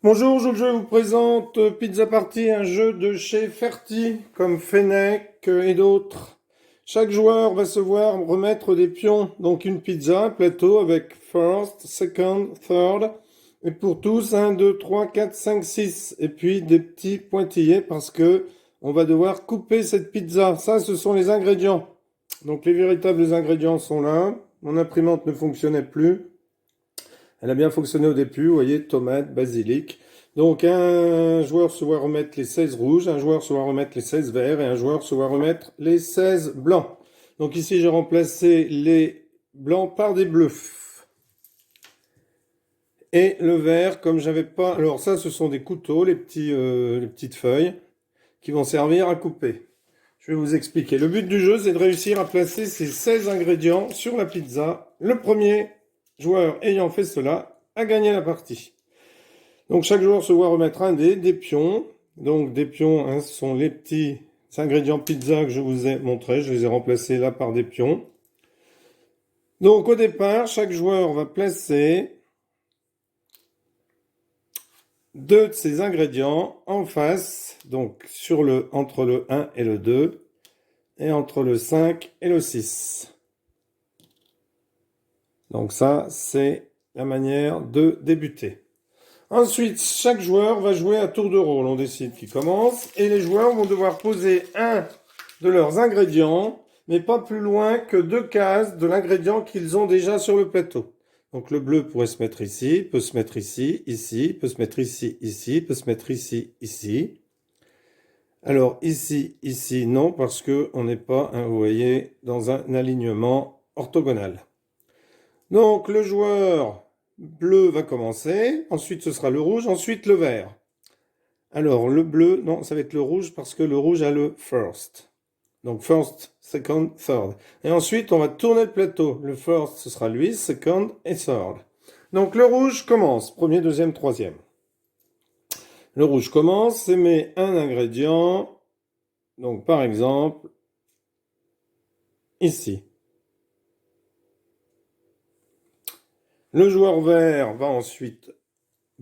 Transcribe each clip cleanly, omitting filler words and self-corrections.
Bonjour, je vous présente Pizza Party, un jeu de chez Ferti, comme Fennec et d'autres. Chaque joueur va se voir remettre des pions, donc une pizza, un plateau avec first, second, third, et pour tous, 1, 2, 3, 4, 5, 6, et puis des petits pointillés parce que on va devoir couper cette pizza. Ça, ce sont les ingrédients. Donc les véritables ingrédients sont là. Mon imprimante ne fonctionnait plus. Elle a bien fonctionné au début, vous voyez, tomate, basilic. Donc un joueur se voit remettre les 16 rouges, un joueur se voit remettre les 16 verts et un joueur se voit remettre les 16 blancs. Donc ici j'ai remplacé les blancs par des bleus. Et le vert, comme j'avais pas... Alors ça, ce sont des couteaux, les petites feuilles, qui vont servir à couper. Je vais vous expliquer. Le but du jeu, c'est de réussir à placer ces 16 ingrédients sur la pizza. Le premier joueur ayant fait cela a gagné la partie. Donc chaque joueur se voit remettre un dé, des pions. Donc des pions, hein, ce sont les petits ingrédients pizza que je vous ai montrés. Je les ai remplacés là par des pions. Donc au départ, chaque joueur va placer deux de ces ingrédients en face, donc entre le 1 et le 2, et entre le 5 et le 6. Donc ça, c'est la manière de débuter. Ensuite, chaque joueur va jouer à tour de rôle. On décide qui commence, et les joueurs vont devoir poser un de leurs ingrédients, mais pas plus loin que 2 cases de l'ingrédient qu'ils ont déjà sur le plateau. Donc le bleu pourrait se mettre ici, peut se mettre ici, ici, peut se mettre ici, ici, peut se mettre ici, ici. Alors ici, ici, non, parce que on n'est pas, hein, vous voyez, dans un alignement orthogonal. Donc le joueur bleu va commencer, ensuite ce sera le rouge, ensuite le vert. Alors le bleu, non, ça va être le rouge parce que le rouge a le first. Donc first, second, third. Et ensuite on va tourner le plateau. Le first, ce sera lui, second et third. Donc le rouge commence, premier, deuxième, troisième. Le rouge commence et met un ingrédient, donc par exemple, ici. Le joueur vert va ensuite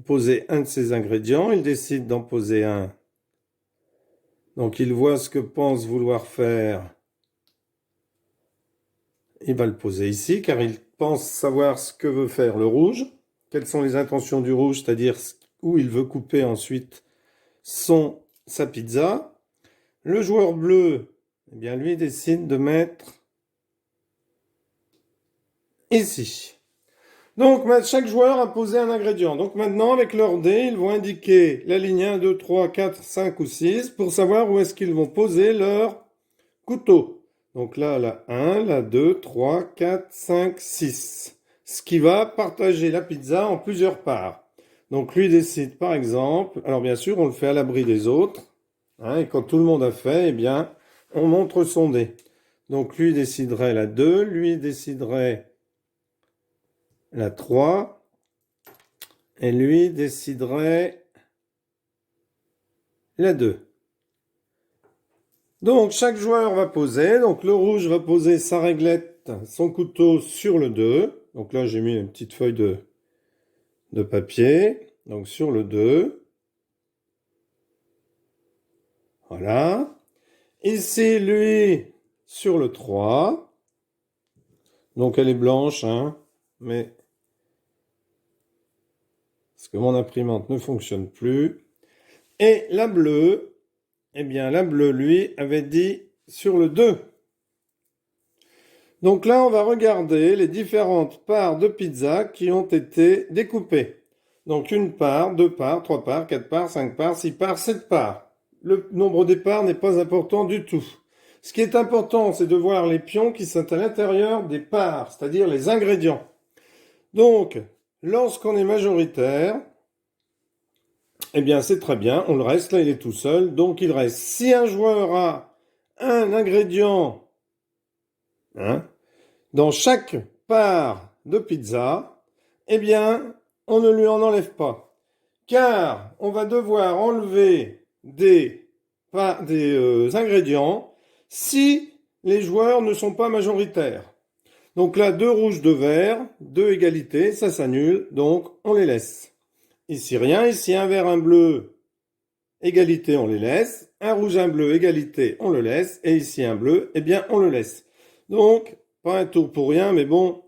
poser un de ses ingrédients, il décide d'en poser un. Donc il voit ce que pense vouloir faire. Il va le poser ici, car il pense savoir ce que veut faire le rouge. Quelles sont les intentions du rouge, c'est-à-dire où il veut couper ensuite sa pizza. Le joueur bleu, eh bien lui décide de mettre ici. Donc chaque joueur a posé un ingrédient. Donc maintenant, avec leur dé, ils vont indiquer la ligne 1, 2, 3, 4, 5 ou 6 pour savoir où est-ce qu'ils vont poser leur couteau. Donc là, la 1, la 2, 3, 4, 5, 6. Ce qui va partager la pizza en plusieurs parts. Donc lui décide par exemple, alors bien sûr on le fait à l'abri des autres, hein, et quand tout le monde a fait, eh bien on montre son dé. Donc lui déciderait la 2, lui déciderait la 3, et lui déciderait la 2. Donc chaque joueur va poser, donc le rouge va poser sa réglette, son couteau sur le 2. Donc là j'ai mis une petite feuille de papier, donc sur le 2. Voilà. Ici lui sur le 3. Donc elle est blanche, hein, mais parce que mon imprimante ne fonctionne plus. Et la bleue, eh bien la bleue lui avait dit sur le 2. Donc là, on va regarder les différentes parts de pizza qui ont été découpées. Donc une part, 2 parts, 3 parts, 4 parts, 5 parts, 6 parts, 7 parts. Le nombre des parts n'est pas important du tout. Ce qui est important, c'est de voir les pions qui sont à l'intérieur des parts, c'est-à-dire les ingrédients. Donc, lorsqu'on est majoritaire, eh bien c'est très bien, on le reste, là il est tout seul, donc il reste. Si un joueur a un ingrédient, hein, dans chaque part de pizza, eh bien, on ne lui en enlève pas. Car on va devoir enlever des ingrédients si les joueurs ne sont pas majoritaires. Donc là, 2 rouges, 2 verts, 2 égalités, ça s'annule, donc on les laisse. ici rien, ici un vert, un bleu, égalité, on les laisse. Un rouge, un bleu, égalité, on le laisse. Et ici un bleu, eh bien on le laisse. Donc, pas un tour pour rien, mais bon,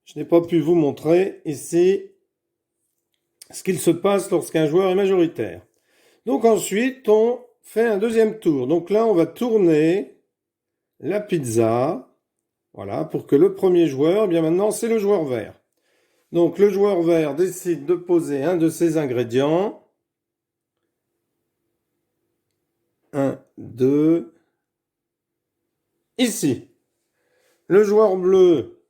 je n'ai pas pu vous montrer ici ce qu'il se passe lorsqu'un joueur est majoritaire. Donc ensuite, on fait un deuxième tour. Donc là, on va tourner la pizza, voilà, pour que le premier joueur, eh bien maintenant, c'est le joueur vert. Donc le joueur vert décide de poser un de ses ingrédients. 1, 2, ici. Le joueur bleu,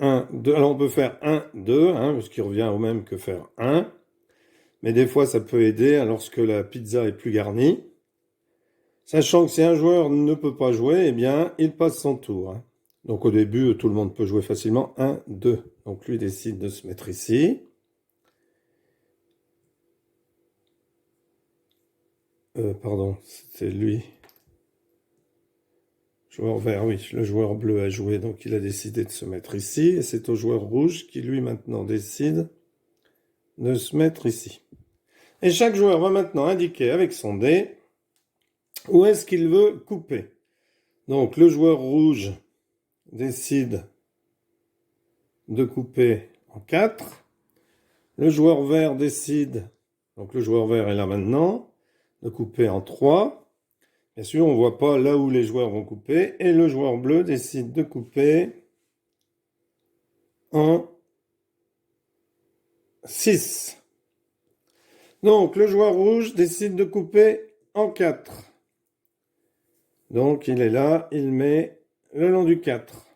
1, 2, alors on peut faire 1, 2, ce qui revient au même que faire 1. Mais des fois, ça peut aider lorsque la pizza est plus garnie. Sachant que si un joueur ne peut pas jouer, eh bien, il passe son tour. Donc au début, tout le monde peut jouer facilement. 1, 2. Donc lui décide de se mettre ici. Pardon, c'était lui. Joueur vert, oui, le joueur bleu a joué, donc il a décidé de se mettre ici. Et c'est au joueur rouge qui, lui, maintenant décide de se mettre ici. Et chaque joueur va maintenant indiquer avec son dé où est-ce qu'il veut couper. Donc le joueur rouge décide de couper en 4. Le joueur vert décide, donc le joueur vert est là maintenant, de couper en 3. Bien sûr, on ne voit pas là où les joueurs vont couper. Et le joueur bleu décide de couper en 6. Donc, le joueur rouge décide de couper en 4. Donc, il est là, il met le long du 4.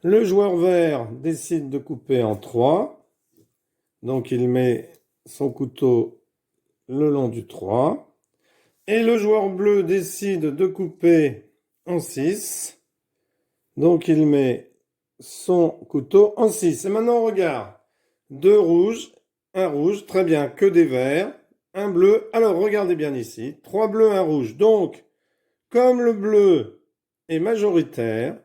Le joueur vert décide de couper en 3. Donc, il met son couteau le long du 3. Et le joueur bleu décide de couper en 6. Donc, il met son couteau en 6. Et maintenant, on regarde. 2 rouges, un rouge, très bien, que des verts, un bleu. Alors, regardez bien ici. 3 bleus, un rouge. Donc, comme le bleu est majoritaire,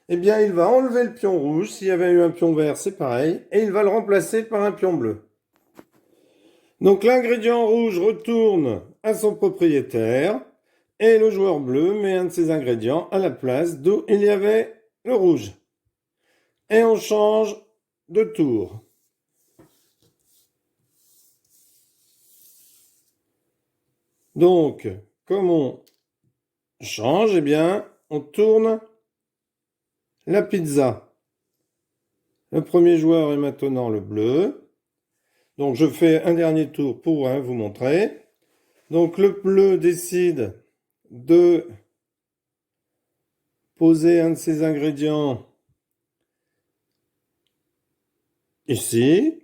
eh bien, il va enlever le pion rouge. S'il y avait eu un pion vert, c'est pareil. Et il va le remplacer par un pion bleu. Donc, l'ingrédient rouge retourne à son propriétaire. Et le joueur bleu met un de ses ingrédients à la place d'où il y avait le rouge. Et on change de tour. Donc, comme on change, eh bien, on tourne la pizza. Le premier joueur est maintenant le bleu. Donc, je fais un dernier tour pour vous montrer. Donc, le bleu décide de poser un de ses ingrédients ici.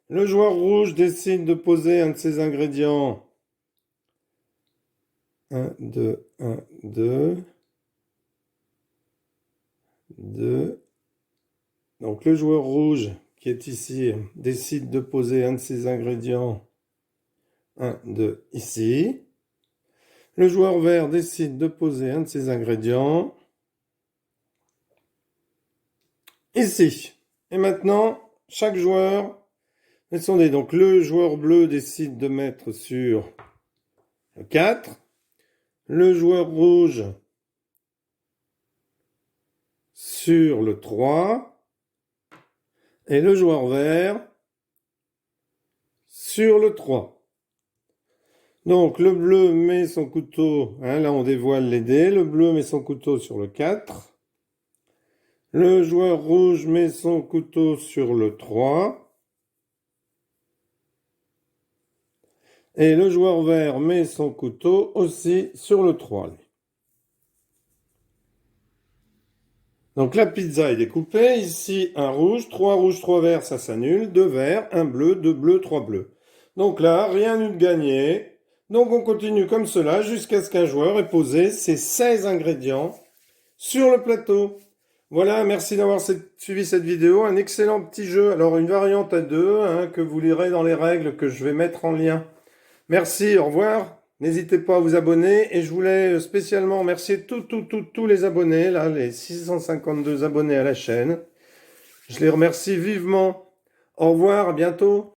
Le joueur rouge décide de poser un de ses ingrédients. 1, 2, 1, 2. 2. Donc le joueur rouge qui est ici décide de poser un de ses ingrédients. 1, 2, ici. Le joueur vert décide de poser un de ses ingrédients. Ici. Et maintenant, chaque joueur met son dé. Donc le joueur bleu décide de mettre sur le 4. Le joueur rouge sur le 3. Et le joueur vert sur le 3. Donc le bleu met son couteau, là on dévoile les dés, le bleu met son couteau sur le 4. Le joueur rouge met son couteau sur le 3. Et le joueur vert met son couteau aussi sur le 3. Donc la pizza est découpée. Ici, un rouge, 3 verts, ça s'annule. 2 verts, 1 bleu, 2 bleus, 3 bleus. Donc là, rien n'est de gagné. Donc on continue comme cela jusqu'à ce qu'un joueur ait posé ses 16 ingrédients sur le plateau. Voilà, merci d'avoir suivi cette vidéo. Un excellent petit jeu. Alors une variante à 2 que vous lirez dans les règles que je vais mettre en lien. Merci, au revoir. N'hésitez pas à vous abonner et je voulais spécialement remercier tous les abonnés, là, les 652 abonnés à la chaîne. Je les remercie vivement. Au revoir, à bientôt.